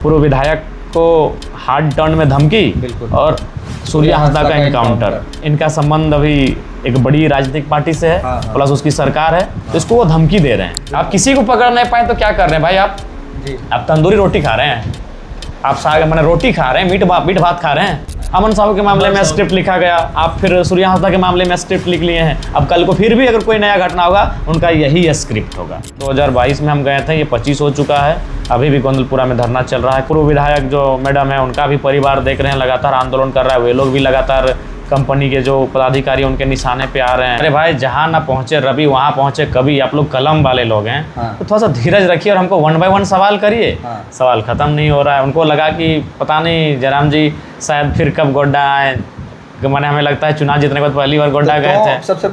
पूर्व विधायक को हार्ड टर्न में धमकी और सूर्या हांसदा का इनकाउंटर। इनका संबंध अभी एक बड़ी राजनीतिक पार्टी से है, प्लस उसकी सरकार है, तो इसको वो धमकी दे रहे हैं। आप किसी को पकड़ नहीं पाए तो क्या कर रहे हैं भाई? आप तंदूरी रोटी खा रहे हैं, आप साग मैंने रोटी खा रहे हैं, मीट भात खा रहे हैं। अमन साहू के मामले में स्क्रिप्ट लिखा गया, आप फिर सूर्या हांसदा के मामले में स्क्रिप्ट लिख लिए हैं। अब कल को फिर भी अगर कोई नया घटना होगा उनका यही स्क्रिप्ट होगा। 2022 में हम गए थे, ये 25 हो चुका है, अभी भी गोंदलपुरा में धरना चल रहा है। पूर्व विधायक जो मैडम है उनका भी परिवार देख रहे हैं, लगातार आंदोलन कर रहा है, वे लोग भी लगातार कंपनी के जो पदाधिकारी उनके निशाने पे आ रहे हैं। अरे भाई, जहाँ ना पहुँचे रवि वहाँ पहुँचे कभी। आप लोग कलम वाले लोग हैं, तो थोड़ा सा धीरज रखिए और हमको 1 बाय 1 सवाल करिए। सवाल ख़त्म नहीं हो रहा है। उनको लगा कि पता नहीं जयराम जी शायद फिर कब गोड्डा आए, मैंने हमें लगता है चुनाव जीतने के बाद पहली बार गोड्डा गए थे। सबसे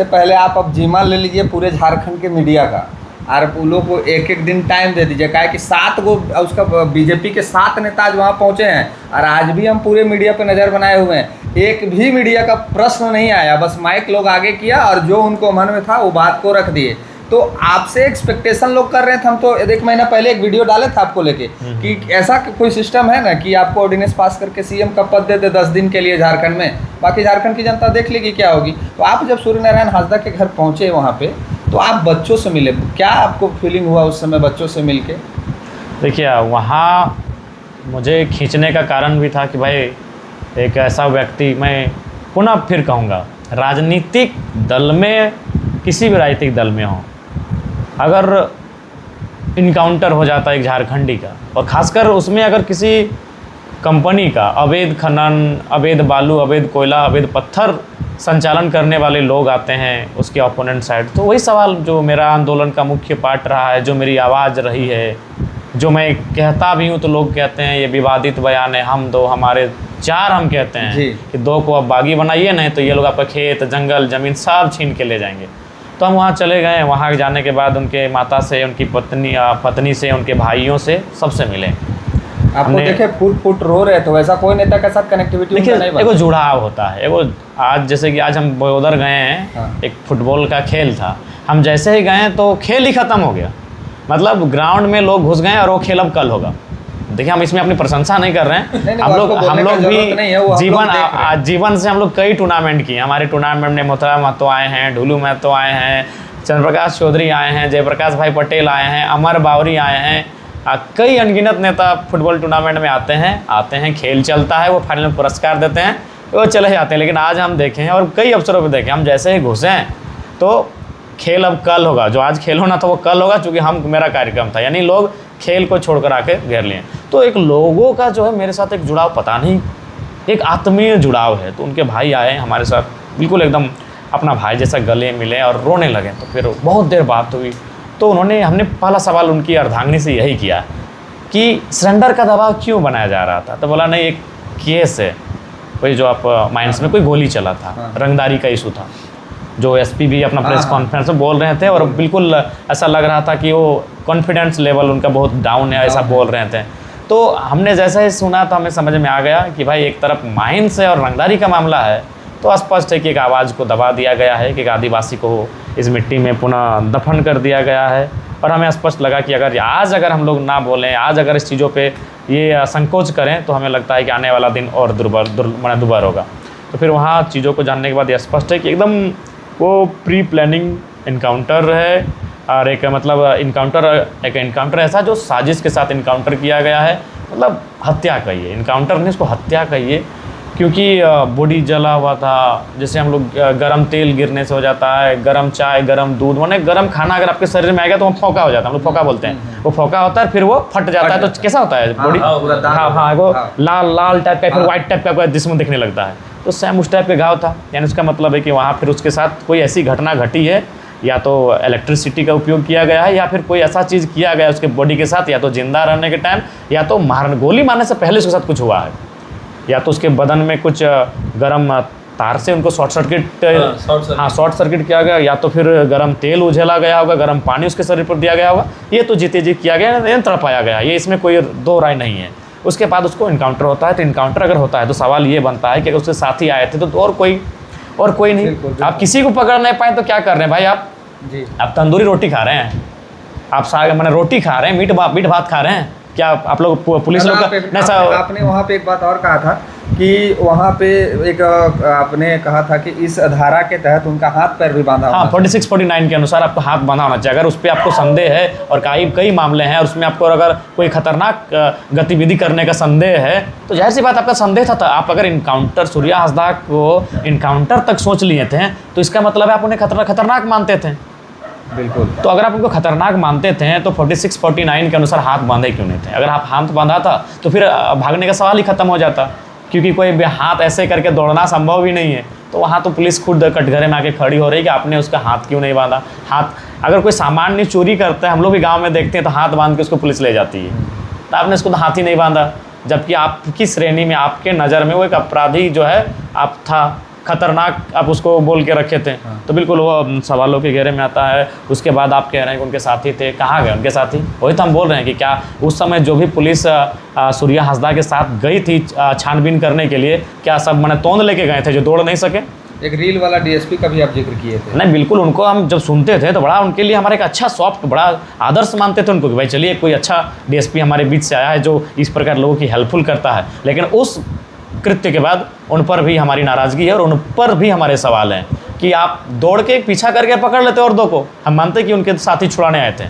पहले आप अब जिम्मा ले लीजिए पूरे झारखंड के मीडिया का, और उन लोग को एक दिन टाइम दे दीजिए। क्या कि 7 गो उसका बीजेपी के 7 नेता आज वहाँ पहुँचे हैं, और आज भी हम पूरे मीडिया पे नज़र बनाए हुए हैं। एक भी मीडिया का प्रश्न नहीं आया, बस माइक लोग आगे किया और जो उनको मन में था वो बात को रख दिए। तो आपसे एक्सपेक्टेशन लोग कर रहे थे। हम तो 1 महीना पहले एक वीडियो डाले थे आपको लेके कि ऐसा कोई सिस्टम है ना कि आपको ऑर्डिनेंस पास करके सीएम का पद दे दे 10 दिन के लिए झारखंड में, बाकी झारखंड की जनता देख लेगी क्या होगी। तो आप जब सूर्य नारायण हांसदा के घर पहुँचे वहाँ पे, तो आप बच्चों से मिले, क्या आपको फीलिंग हुआ उस समय बच्चों से मिल के? देखिए, वहाँ मुझे खींचने का कारण भी था कि भाई एक ऐसा व्यक्ति, मैं पुनः फिर कहूँगा, राजनीतिक दल में, किसी भी राजनीतिक दल में हो, अगर इनकाउंटर हो जाता है एक झारखंडी का, और ख़ासकर उसमें अगर किसी कंपनी का अवैध खनन, अवैध बालू, अवैध कोयला, अवैध पत्थर संचालन करने वाले लोग आते हैं उसके ओपोनेंट साइड, तो वही सवाल जो मेरा आंदोलन का मुख्य पार्ट रहा है, जो मेरी आवाज़ रही है, जो मैं कहता भी हूँ तो लोग कहते हैं ये विवादित बयान है, हम 2 हमारे 4 हम कहते हैं कि 2 को अब बागी बनाइए, नहीं तो ये लोग आपका खेत, जंगल, ज़मीन सब छीन के ले जाएंगे। तो हम वहाँ चले गए। वहाँ जाने के बाद उनके माता से, उनकी पत्नी से, उनके भाइयों से, सबसे मिले। आपको देखे फुट रो रहे, तो वैसा कोई नेता के साथ कनेक्टिविटी नहीं बना? एगो जुड़ाव होता है, एगो आज जैसे कि आज हम उधर गए हैं, एक फुटबॉल का खेल था, हम जैसे ही गए तो खेल ही ख़त्म हो गया। मतलब ग्राउंड में लोग घुस गए और वो खेल अब कल होगा। देखिए, हम इसमें अपनी प्रशंसा नहीं कर रहे हैं, हम लोग भी जीवन से हम लोग कई टूर्नामेंट किए। हमारे टूर्नामेंट में मोथरा महतो आए हैं, ढुलू महतो आए हैं, चंद्रप्रकाश चौधरी आए हैं, जयप्रकाश भाई पटेल आए हैं, अमर बावरी आए हैं, कई अनगिनत नेता फुटबॉल टूर्नामेंट में आते हैं, खेल चलता है, वो फाइनल में पुरस्कार देते हैं, वो चले जाते हैं। लेकिन आज हम देखें और कई अवसरों पे देखें, हम जैसे ही घुसे हैं तो खेल अब कल होगा, जो आज खेल होना था वो कल होगा, चूँकि मेरा कार्यक्रम था, यानी लोग खेल को छोड़कर आके घेर लिए। तो एक लोगों का जो है मेरे साथ एक जुड़ाव, पता नहीं, एक आत्मीय जुड़ाव है। तो उनके भाई आए हमारे साथ, बिल्कुल एकदम अपना भाई जैसा गले मिले और रोने लगे। तो फिर बहुत देर बात हुई, तो हमने पहला सवाल उनकी अर्धांगिनी से यही किया कि सरेंडर का दबाव क्यों बनाया जा रहा था। तो बोला नहीं, एक केस है, वही जो आप माइंस में कोई गोली चला था, रंगदारी का इशू था, जो एसपी भी अपना प्रेस कॉन्फ्रेंस में बोल रहे थे, और बिल्कुल ऐसा लग रहा था कि वो कॉन्फिडेंस लेवल उनका बहुत डाउन है, ऐसा बोल रहे थे। तो हमने जैसे ही सुना तो हमें समझ में आ गया कि भाई एक तरफ माइंस है और रंगदारी का मामला है, तो स्पष्ट है कि एक आवाज़ को दबा दिया गया है, कि एक आदिवासी को इस मिट्टी में पुनः दफन कर दिया गया है। और हमें स्पष्ट लगा कि अगर हम लोग ना बोलें, आज अगर इस चीज़ों पे ये संकोच करें, तो हमें लगता है कि आने वाला दिन और दुर्भर होगा। तो फिर वहाँ चीज़ों को जानने के बाद ये स्पष्ट है कि एकदम वो प्री प्लानिंग इनकाउंटर है, और एक इनकाउंटर ऐसा जो साजिश के साथ इनकाउंटर किया गया है। मतलब हत्या कहिए, इनकाउंटर नहीं, इसको हत्या कहिए, क्योंकि बॉडी जला हुआ था। जैसे हम लोग गरम तेल गिरने से हो जाता है, गरम चाय, गरम दूध, माने गरम खाना अगर आपके शरीर में आएगा तो वो फोका हो जाता है, हम लोग फोका बोलते हैं, वो फोका होता है, फिर वो फट जाता है। तो कैसा होता है बॉडी? हाँ, वो लाल टाइप का, फिर व्हाइट टाइप का जिसमें दिखने लगता है। तो सेम उस टाइप के घाव था। यानी उसका मतलब है कि वहाँ फिर उसके साथ कोई ऐसी घटना घटी है, या तो इलेक्ट्रिसिटी का उपयोग किया गया है, या फिर कोई ऐसा चीज़ किया गया उसके बॉडी के साथ, या तो जिंदा रहने के टाइम, या तो गोली मारने से पहले उसके साथ कुछ हुआ है, या तो उसके बदन में कुछ गर्म तार से उनको शॉर्ट सर्किट किया गया, या तो फिर गर्म तेल उझेला गया होगा, गर्म पानी उसके शरीर पर दिया गया होगा। ये तो जीते जी किया गया, तड़पाया गया, ये इसमें कोई 2 राय नहीं है। उसके बाद उसको इनकाउंटर होता है। तो इनकाउंटर अगर होता है तो सवाल ये बनता है कि अगर उसके साथी आए थे तो और कोई नहीं। आप किसी को पकड़ नहीं पाए तो क्या कर रहे हैं भाई? आप तंदूरी रोटी खा रहे हैं, आप मैंने रोटी खा रहे हैं, मीट भात खा रहे हैं क्या आप लोग? पुलिस लोग आपने वहाँ पे एक बात और कहा था कि वहाँ पे एक आपने कहा था कि इस धारा के तहत उनका हाथ पैर भी बांधा, हाँ 46-49 के अनुसार आपको हाथ बांधा होना चाहिए। अगर उस पर आपको संदेह है और कई मामले हैं और उसमें आपको अगर कोई खतरनाक गतिविधि करने का संदेह है तो जाहिर सी बात आपका संदेह था। आप अगर इनकाउंटर सूर्या हांसदा को इनकाउंटर तक सोच लिए थे तो इसका मतलब है आप उन्हें खतरनाक मानते थे। बिल्कुल। तो अगर आप उनको खतरनाक मानते थे तो 46-49 के अनुसार हाथ बांधे क्यों नहीं थे? अगर आप हाथ बांधा था तो फिर भागने का सवाल ही खत्म हो जाता, क्योंकि कोई हाथ ऐसे करके दौड़ना संभव ही नहीं है। तो वहाँ तो पुलिस खुद कटघरे में आके खड़ी हो रही है कि आपने उसका हाथ क्यों नहीं बांधा। हाथ अगर कोई सामान्य चोरी करता है, हम लोग भी गाँव में देखते हैं, तो हाथ बांध के उसको पुलिस ले जाती है, तो आपने उसको हाथ ही नहीं बांधा, जबकि आपकी श्रेणी में आपके नज़र में वो एक अपराधी जो है आप था, खतरनाक आप उसको बोल के रखे थे। तो बिल्कुल वो सवालों के घेरे में आता है। उसके बाद आप कह रहे हैं कि उनके साथी थे, कहाँ गए उनके साथी? वही तो हम बोल रहे हैं कि क्या उस समय जो भी पुलिस सूर्या हांसदा के साथ गई थी छानबीन करने के लिए, क्या सब मैंने तोंद लेके गए थे जो दौड़ नहीं सके? एक रील वाला डीएसपी का भी आप जिक्र किए थे। नहीं बिल्कुल, उनको हम जब सुनते थे तो बड़ा उनके लिए हमारे एक अच्छा सॉफ्ट बड़ा आदर्श मानते थे उनको कि भाई चलिए कोई अच्छा डीएसपी हमारे बीच से आया है जो इस प्रकार लोगों की हेल्पफुल करता है। लेकिन उस कृत्य के बाद उन पर भी हमारी नाराज़गी है और उन पर भी हमारे सवाल हैं कि आप दौड़ के पीछा करके पकड़ लेते और दो को। हम मानते कि उनके साथी छुड़ाने आए थे।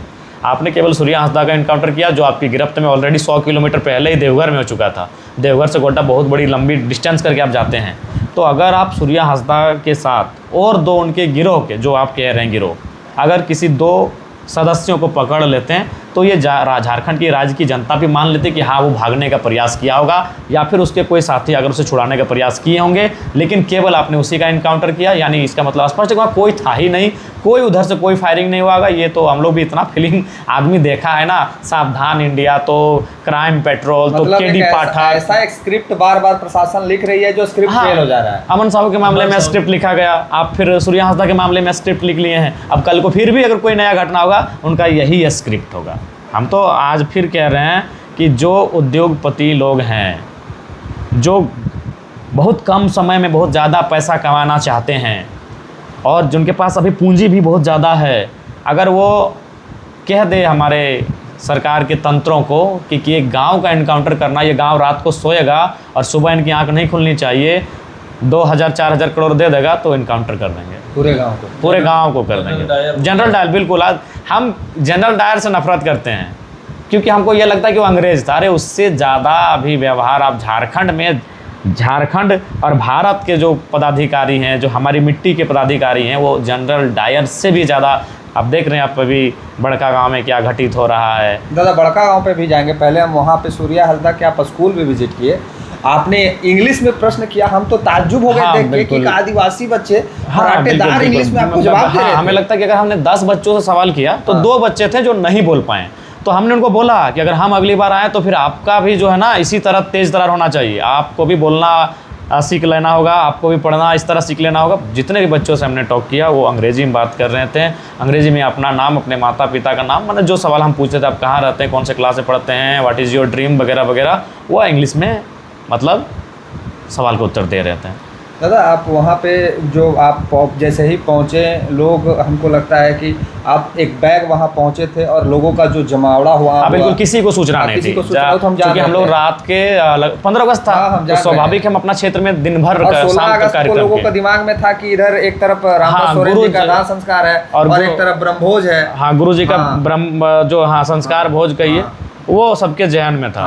आपने केवल सूर्या हांसदा का इनकाउंटर किया जो आपकी गिरफ्त में ऑलरेडी 100 किलोमीटर पहले ही देवघर में हो चुका था। देवघर से गोड्डा बहुत बड़ी लंबी डिस्टेंस करके आप जाते हैं। तो अगर आप सूर्या हांसदा के साथ और 2 उनके गिरोह के, जो आप कह रहे हैं गिरोह, अगर किसी 2 सदस्यों को पकड़ लेते हैं तो ये झारखंड की राज्य की जनता भी मान लेती कि हाँ वो भागने का प्रयास किया होगा या फिर उसके कोई साथी अगर उसे छुड़ाने का प्रयास किए होंगे, लेकिन केवल आपने उसी का इनकाउंटर किया, यानी इसका मतलब स्पष्ट है कोई था ही नहीं, कोई उधर से कोई फायरिंग नहीं हुआ। ये तो हम लोग भी इतना फिल्म आदमी देखा है ना, सावधान इंडिया, तो क्राइम पेट्रोल, तो केडी पाठक, ऐसा एक स्क्रिप्ट बार बार प्रशासन लिख रही है जो स्क्रिप्ट फेल हो जा रहा है। अमन साहब के मामले में स्क्रिप्ट लिखा गया, आप फिर सूर्या हांसदा के मामले में स्क्रिप्ट लिख लिए हैं। अब कल को फिर भी अगर कोई नया घटना होगा उनका यही स्क्रिप्ट होगा। हम तो आज फिर कह रहे हैं कि जो उद्योगपति लोग हैं, जो बहुत कम समय में बहुत ज़्यादा पैसा कमाना चाहते हैं और जिनके पास अभी पूंजी भी बहुत ज़्यादा है, अगर वो कह दे हमारे सरकार के तंत्रों को कि एक गांव का इनकाउंटर करना, ये गांव रात को सोएगा और सुबह इनकी आंख नहीं खुलनी चाहिए, 2000-4000 करोड़ दे देगा तो इनकाउंटर कर देंगे पूरे गांव को कर देंगे। जनरल डायर, बिल्कुल। आज हम जनरल डायर से नफरत करते हैं क्योंकि हमको ये लगता है कि वो अंग्रेज था। अरे उससे ज़्यादा अभी व्यवहार आप झारखंड और भारत के जो पदाधिकारी हैं, जो हमारी मिट्टी के पदाधिकारी हैं, वो जनरल डायर से भी ज़्यादा। आप देख रहे हैं आप अभी बड़का गांव में क्या घटित हो रहा है। दादा बड़का गांव पे भी जाएंगे, पहले हम वहाँ पे सूर्या हांसदा के आप स्कूल भी विजिट किए, आपने इंग्लिश में प्रश्न किया, हम तो ताज्जुब हो गए देख के कि आदिवासी बच्चे मराठेदार इंग्लिश में आपको जवाब दे रहे थे। हमें लगता है कि अगर हमने 10 बच्चों से सवाल किया तो 2 बच्चे थे जो नहीं बोल पाए, तो हमने उनको बोला कि अगर हम अगली बार आए तो फिर आपका भी जो है ना इसी तरह तेज तरार होना चाहिए, आपको भी बोलना सीख लेना होगा, आपको भी पढ़ना इस तरह सीख लेना होगा। जितने भी बच्चों से हमने टॉक किया वो अंग्रेजी में बात कर रहे थे, अंग्रेजी में अपना नाम, अपने माता पिता का नाम, मतलब जो सवाल हम पूछते थे, आप कहाँ रहते हैं, कौन से क्लास से पढ़ते हैं, व्हाट इज़ योर ड्रीम वगैरह वगैरह, वो इंग्लिश में मतलब सवाल को उत्तर दे रहे थे। दादा आप वहाँ पे जो आप जैसे ही पहुँचे, लोग, हमको लगता है कि आप एक बैग वहाँ पहुँचे थे और लोगों का जो जमावड़ा हुआ, बिल्कुल किसी को सूचना नहीं थी, क्योंकि हम लोग रात के 15 अगस्त था, तो स्वाभाविक हम अपना क्षेत्र में दिन भर 16 अगस्त को लोगों का दिमाग में था कि इधर एक तरफ रामदास सोरेन जी का दाह संस्कार है और एक तरफ ब्रह्मभोज है। हाँ, गुरु जी का जो संस्कार भोज कहिए, वो सबके जहन में था।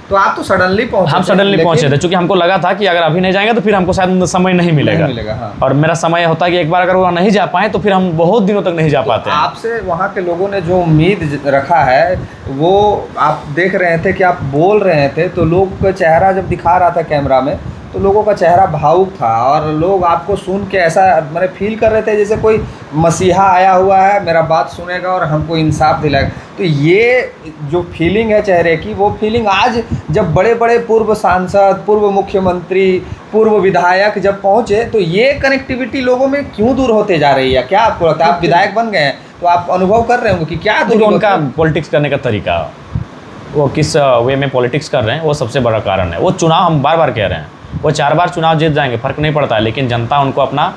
तो आप तो सडनली पहुंचे, हम सडनली पहुंचे थे, क्योंकि हमको लगा था कि अगर अभी नहीं जाएंगे तो फिर हमको शायद समय नहीं मिलेगा। हाँ। और मेरा समय होता है कि एक बार अगर वो नहीं जा पाए तो फिर हम बहुत दिनों तक नहीं जा पाते हैं। आपसे वहाँ के लोगों ने जो उम्मीद रखा है वो आप देख रहे थे कि आप बोल रहे थे, तो लोग का चेहरा जब दिखा रहा था कैमरा में तो लोगों का चेहरा भावुक था और लोग आपको सुन के ऐसा मैंने फील कर रहे थे जैसे कोई मसीहा आया हुआ है, मेरा बात सुनेगा और हमको इंसाफ दिलाएगा। तो ये जो फीलिंग है चेहरे की, वो फीलिंग आज जब बड़े बड़े पूर्व सांसद, पूर्व मुख्यमंत्री, पूर्व विधायक जब पहुँचे तो ये कनेक्टिविटी लोगों में क्यों दूर होते जा रही है? क्या आपको लगता है? आप विधायक बन गए हैं तो आप अनुभव कर रहे होंगे कि क्या दूर उनका पॉलिटिक्स करने का तरीका, वो किस वे में पॉलिटिक्स कर रहे हैं, वो सबसे बड़ा कारण है। वो चुनाव, हम बार बार कह रहे हैं, वो 4 बार चुनाव जीत जाएंगे, फ़र्क नहीं पड़ता है, लेकिन जनता उनको अपना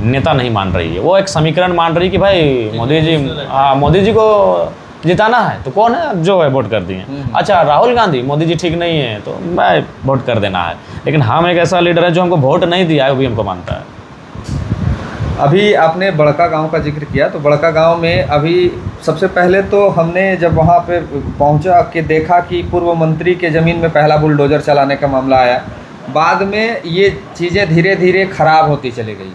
नेता नहीं मान रही है, वो एक समीकरण मान रही है कि भाई मोदी जी, हाँ मोदी जी को जिताना है तो कौन है जो है वोट कर दिए। अच्छा राहुल गांधी, मोदी जी ठीक नहीं है तो मैं वोट कर देना है। लेकिन हम एक ऐसा लीडर है जो हमको वोट नहीं दिया है वो भी हमको मानता है। अभी आपने बड़का गांव का जिक्र किया, तो बड़का गांव में अभी सबसे पहले तो हमने जब वहां पे पहुंचा कि देखा कि पूर्व मंत्री के ज़मीन में पहला बुलडोज़र चलाने का मामला आया। बाद में ये चीज़ें धीरे धीरे ख़राब होती चली गई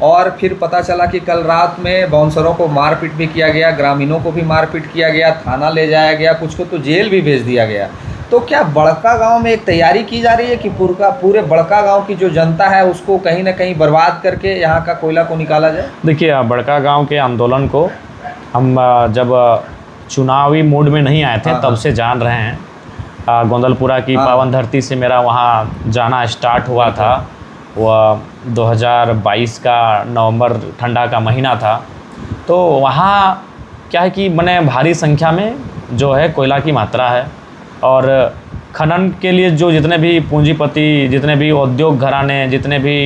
और फिर पता चला कि कल रात में बाउंसरों को मारपीट भी किया गया, ग्रामीणों को भी मारपीट किया गया, थाना ले जाया गया, कुछ को तो जेल भी भेज दिया गया। तो क्या बड़का गांव में एक तैयारी की जा रही है कि पूरे बड़का गांव की जो जनता है उसको कहीं ना कहीं बर्बाद करके यहाँ का कोयला को निकाला जाए? देखिए बड़का गांव के आंदोलन को हम जब चुनावी मूड में नहीं आए थे तब से जान रहे हैं। गोंदलपुरा की पावन धरती से मेरा वहाँ जाना स्टार्ट हुआ था। वह 2022 का नवंबर ठंडा का महीना था। तो वहाँ क्या है कि मैंने भारी संख्या में जो है कोयला की मात्रा है और खनन के लिए जो जितने भी पूंजीपति, जितने भी उद्योग घराने, जितने भी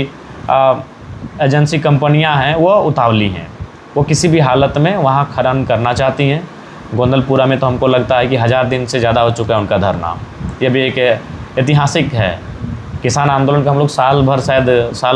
एजेंसी कंपनियां हैं वो उतावली हैं, वो किसी भी हालत में वहाँ खनन करना चाहती हैं। गोंदलपुरा में तो हमको लगता है कि 1000 दिन से ज़्यादा हो चुका है उनका धरना। ये भी एक ऐतिहासिक है। किसान आंदोलन का हम लोग साल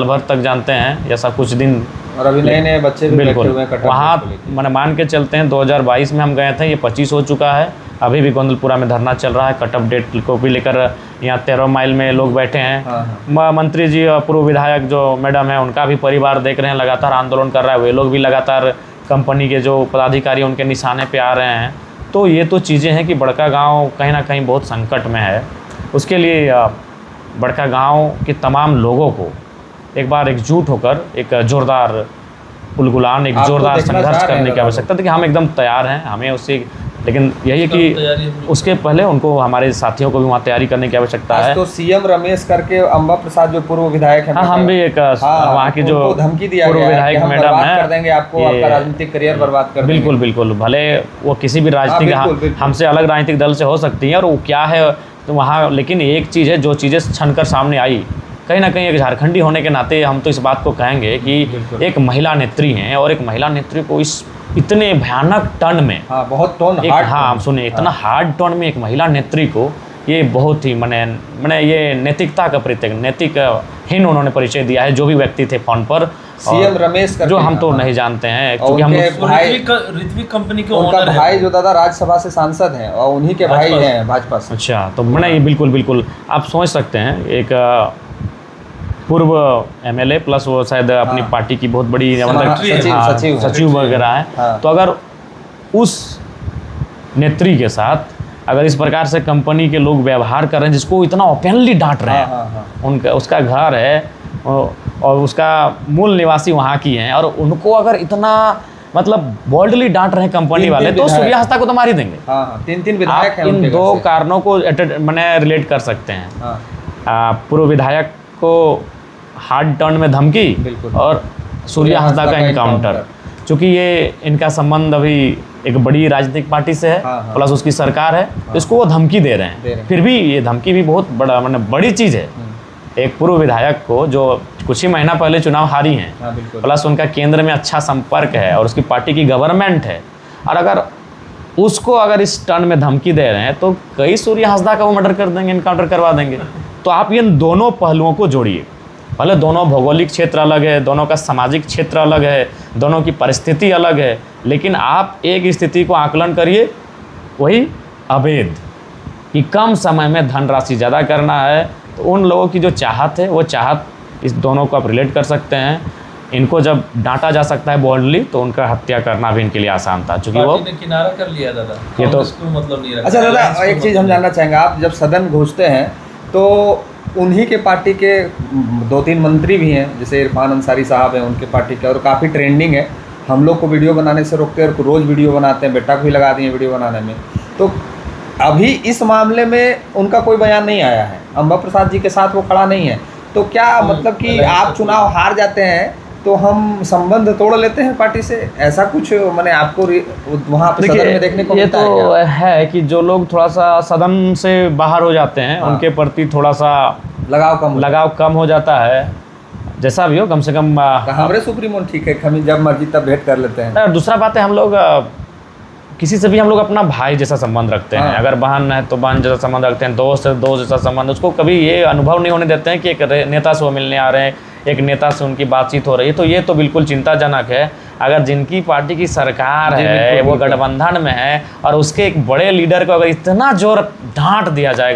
भर तक जानते हैं, ऐसा कुछ दिन, और अभी नए बच्चे भी बिल्कुल वहाँ मैंने मान के चलते हैं 2022 में हम गए थे, ये 25 हो चुका है। अभी भी गोंदलपुरा में धरना चल रहा है। कट ऑफ डेट को भी लेकर यहाँ 13 माइल में लोग बैठे हैं। मंत्री जी, पूर्व विधायक जो मैडम है, उनका भी परिवार देख रहे हैं, लगातार आंदोलन कर रहा है। वे लोग भी लगातार कंपनी के जो पदाधिकारी उनके निशाने पे आ रहे हैं। तो ये तो चीज़ें हैं कि बड़का गाँव कहीं ना कहीं बहुत संकट में है। उसके लिए बड़का गाँव के तमाम लोगों को एक बार एकजुट होकर एक जोरदार उलगुलान, एक जोरदार संघर्ष करने की आवश्यकता थी। कि हम एकदम तैयार हैं, हमें उससे, लेकिन यही है कि उसके पहले उनको, हमारे साथियों को भी वहाँ तैयारी करने की आवश्यकता है। तो सीएम रमेश करके अम्बा प्रसाद जो पूर्व विधायक है, हम भी एक वहाँ की जो धमकी दिया पूर्व विधायक मैडम है, कर देंगे आपको, आपका राजनीतिक करियर बर्बाद कर देंगे। बिल्कुल बिल्कुल, भले वो किसी भी राजनीतिक, हमसे अलग राजनीतिक दल से हो सकती है और वो क्या है तो वहाँ, लेकिन एक चीज़ है, जो चीज़ें छनकर सामने आई, कहीं ना कहीं एक झारखंडी होने के नाते हम तो इस बात को कहेंगे कि एक महिला नेत्री हैं और एक महिला नेत्री को इस इतने भयानक टर्न में, बहुत टोन, हाँ सुनिए, इतना हार्ड टर्न में एक महिला नेत्री को, ये बहुत ही मैंने ये नैतिकता का प्रतीक, नैतिकहीन उन्होंने परिचय दिया है। जो भी व्यक्ति थे फोन पर, सीएम रमेश जो हम तो नहीं जानते हैं, क्योंकि हम ऋत्विक कंपनी के उनका भाई जो दादा राज्यसभा से सांसद हैं और उन्हीं के भाई हैं भाजपा से। अच्छा, तो मैंने ये बिल्कुल आप सोच सकते हैं, एक पूर्व एमएलए प्लस वो शायद अपनी पार्टी की बहुत बड़ी सचिव वगैरह है। तो अगर उस नेत्री के साथ अगर इस प्रकार से कंपनी के लोग व्यवहार कर रहे हैं, जिसको इतना ओपनली डांट रहे हैं, उनका उसका घर है और उसका मूल निवासी वहाँ की हैं, और उनको अगर इतना मतलब बोल्डली डांट रहे हैं कंपनी वाले, तो सूर्या हंसदा को तो मार ही देंगे। 3 विधायक हैं। इन दो कारणों को मैंने रिलेट कर सकते हैं। पूर्व विधायक को हार्ड टर्न में धमकी और सूर्या हंसदा का इनकाउंटर। चूँकि ये इनका संबंध अभी एक बड़ी राजनीतिक पार्टी से है, प्लस उसकी सरकार है, इसको वो धमकी दे रहे हैं। फिर भी ये धमकी भी बहुत बड़ा, मतलब बड़ी चीज़ है। एक पूर्व विधायक को जो कुछ ही महीना पहले चुनाव हारी हैं, प्लस उनका केंद्र में अच्छा संपर्क है और उसकी पार्टी की गवर्नमेंट है, और अगर उसको अगर इस टर्न में धमकी दे रहे हैं तो कई सूर्या हंसदा का वो मर्डर कर देंगे, इनकाउंटर करवा देंगे। तो आप इन दोनों पहलुओं को जोड़िए। भले दोनों भौगोलिक क्षेत्र अलग है, दोनों का सामाजिक क्षेत्र अलग है, दोनों की परिस्थिति अलग है, लेकिन आप एक स्थिति को आकलन करिए, वही अवैध, कि कम समय में धनराशि ज़्यादा करना है। तो उन लोगों की जो चाहत है, वो चाहत इस दोनों को आप रिलेट कर सकते हैं। इनको जब डांटा जा सकता है बोल्डली, तो उनका हत्या करना भी इनके लिए आसान था, क्योंकि वो किनारा कर लिया दादा, ये तो मतलब नहीं रखा। अच्छा दादा, एक चीज़ हम जानना चाहेंगे, आप जब सदन घुसते हैं तो उन्हीं के पार्टी के 2-3 मंत्री भी हैं, जैसे इरफान अंसारी साहब हैं, उनके पार्टी के, और काफ़ी ट्रेंडिंग है। हम लोग को वीडियो बनाने से रोकते हैं और रोज़ वीडियो बनाते हैं, बेटा को भी लगा दिए वीडियो बनाने में। तो अभी इस मामले में उनका कोई बयान नहीं आया है, अम्बा प्रसाद जी के साथ वो खड़ा नहीं है। तो क्या मतलब कि आप चुनाव हार जाते हैं तो हम संबंध तोड़ लेते हैं पार्टी से, ऐसा कुछ मैंने आपको वहाँ पे सदन में देखने को मिलता है? ये तो है कि जो लोग थोड़ा सा सदन से बाहर हो जाते हैं, उनके प्रति थोड़ा सा लगाव कम हो जाता है। जैसा भी हो कम से कम हमारे सुप्रीमो ठीक है, हम जब मर्जी तब भेंट कर लेते हैं। और दूसरा बात है हम लोग किसी से भी हम लोग अपना भाई जैसा संबंध रखते हैं। हाँ। अगर बहन है तो बहन जैसा संबंध रखते हैं, दोस्त है दोस्त जैसा संबंध। उसको कभी ये अनुभव नहीं होने देते हैं कि एक नेता से वो मिलने आ रहे हैं, एक नेता से उनकी बातचीत हो रही है। तो ये तो बिल्कुल चिंताजनक है। अगर जिनकी पार्टी की सरकार जी, है बिल्कुल, वो बिल्कुल। गठबंधन में है और उसके एक बड़े लीडर को अगर इतना जोर डांट दिया जाएगा